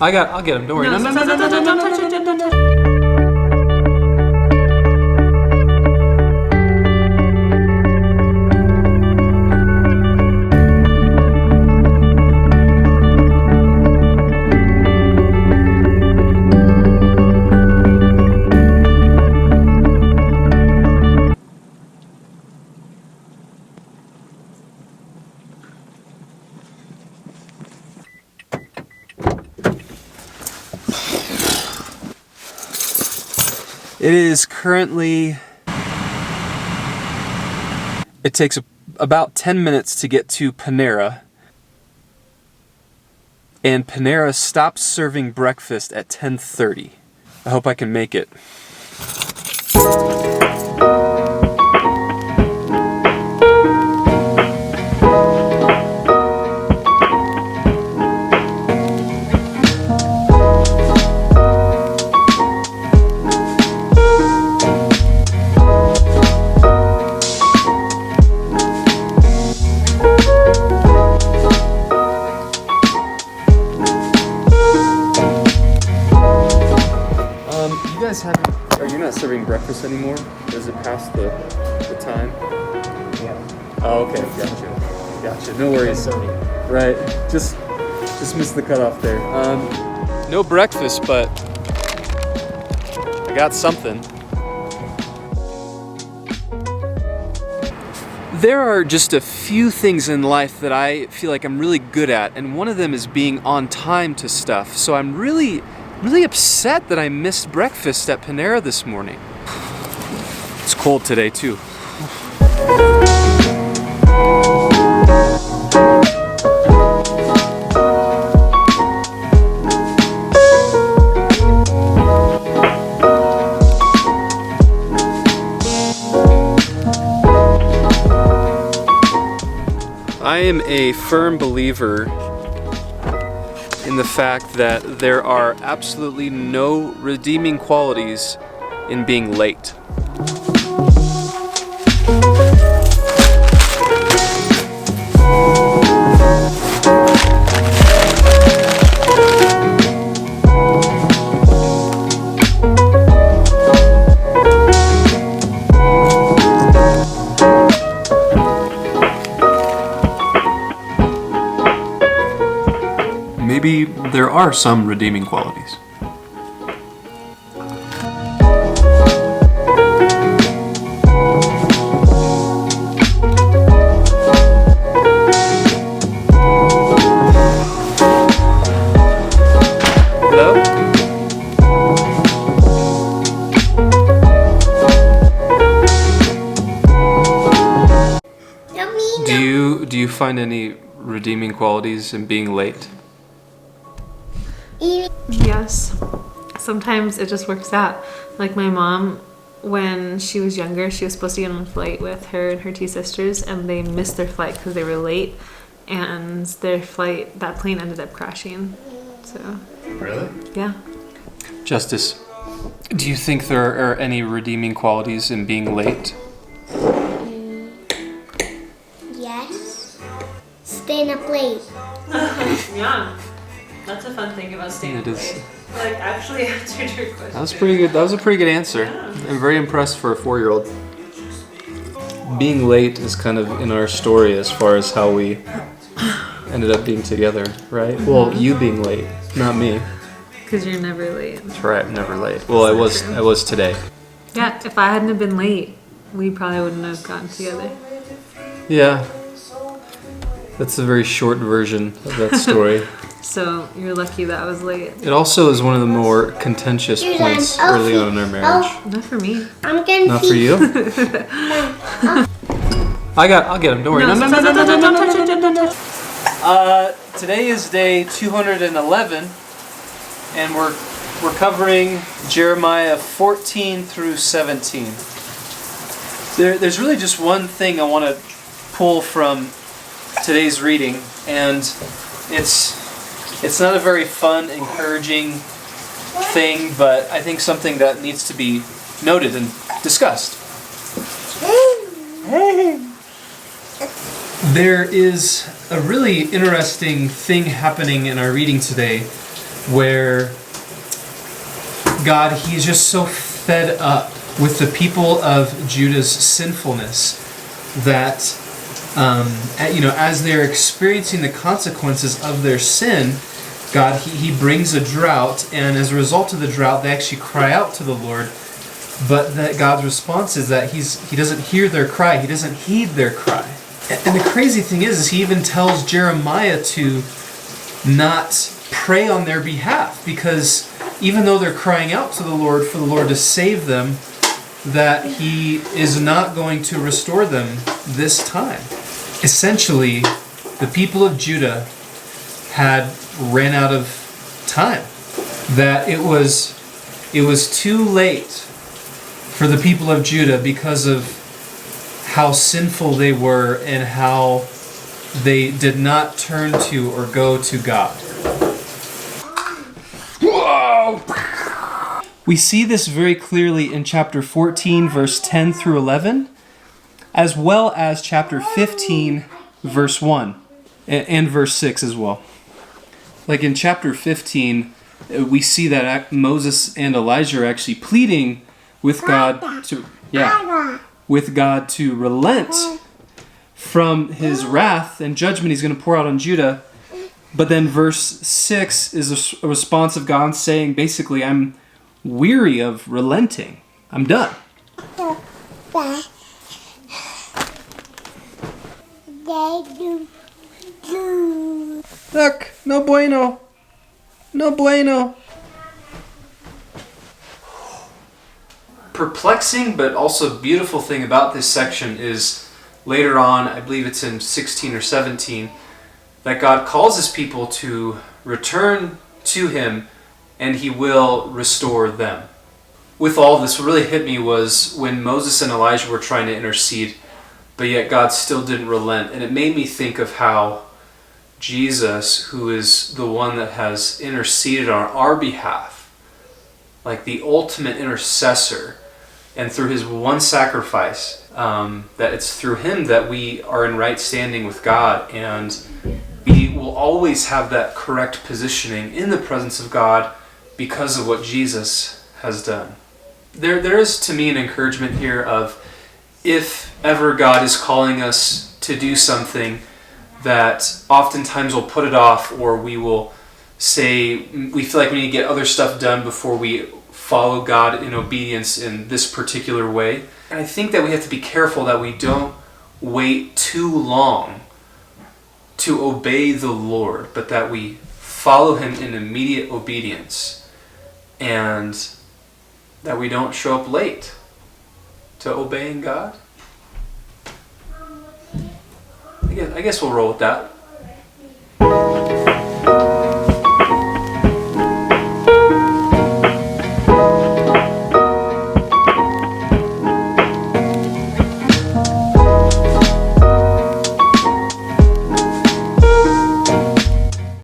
I'll get him. Don't worry. No, don't touch it, don't touch it. It is currently, it takes about 10 minutes to get to Panera, and Panera stops serving breakfast at 10:30. I hope I can make it. Are you not serving breakfast anymore? Is it past the time? Yeah. Oh, okay, gotcha. No worries. Right, just missed the cutoff there. No breakfast, but I got something. There are just a few things in life that I feel like I'm really good at, and one of them is being on time to stuff. So I'm really upset that I missed breakfast at Panera this morning. It's cold today too. I am a firm believer in the fact that there are absolutely no redeeming qualities in being late. Maybe there are some redeeming qualities. Hello? Do you find any redeeming qualities in being late? Yes. Sometimes it just works out. Like my mom, when she was younger, she was supposed to get on a flight with her and her two sisters, and they missed their flight because they were late, and that plane ended up crashing. So. Really? Yeah. Justice, do you think there are any redeeming qualities in being late? Yes. Staying up late. Yeah. That's a fun thing about staying up late. Like, actually answered your question. That was pretty good. That was a pretty good answer. Yeah. I'm very impressed for a 4-year-old. Being late is kind of in our story as far as how we ended up being together, right? Well, you being late, not me. Because you're never late. That's right, never late. Well, I was today. Yeah, if I hadn't have been late, we probably wouldn't have gotten together. Yeah. That's a very short version of that story. So you're lucky that I was late. It also is one of the more contentious points early on in our marriage. Not for me. I'm gonna Not for you? I'll get him. Don't worry. No, don't touch it. Don't touch it. Today is day 211, and we're covering Jeremiah 14 through 17. There's really just one thing I want to pull from today's reading, and it's not a very fun, encouraging thing, but I think something that needs to be noted and discussed. There is a really interesting thing happening in our reading today where God, he's just so fed up with the people of Judah's sinfulness that, as they're experiencing the consequences of their sin, God, he brings a drought, and as a result of the drought, they actually cry out to the Lord, but that God's response is that he doesn't hear their cry, he doesn't heed their cry. And the crazy thing is he even tells Jeremiah to not pray on their behalf, because even though they're crying out to the Lord for the Lord to save them, that he is not going to restore them this time. Essentially, the people of Judah had ran out of time. That it was too late for the people of Judah because of how sinful they were and how they did not turn to or go to God. Whoa! We see this very clearly in chapter 14, verse 10 through 11, as well as chapter 15, verse 1, and verse 6 as well. Like in chapter 15, we see that Moses and Elijah are actually pleading with God to relent from his wrath and judgment he's going to pour out on Judah. But then verse 6 is a response of God saying, basically, I'm weary of relenting. I'm done. Look, no bueno. No bueno. Perplexing but also beautiful thing about this section is later on, I believe it's in 16 or 17, that God calls his people to return to him and he will restore them. With all this, what really hit me was when Moses and Elijah were trying to intercede, but yet God still didn't relent. And it made me think of how Jesus, who is the one that has interceded on our behalf, like the ultimate intercessor, and through his one sacrifice, that it's through him that we are in right standing with God, and we will always have that correct positioning in the presence of God because of what Jesus has done. There is, to me, an encouragement here of, if ever God is calling us to do something, that oftentimes we'll put it off, or we will say we feel like we need to get other stuff done before we follow God in obedience in this particular way. And I think that we have to be careful that we don't wait too long to obey the Lord, but that we follow him in immediate obedience, and that we don't show up late to obeying God. I guess we'll roll with that.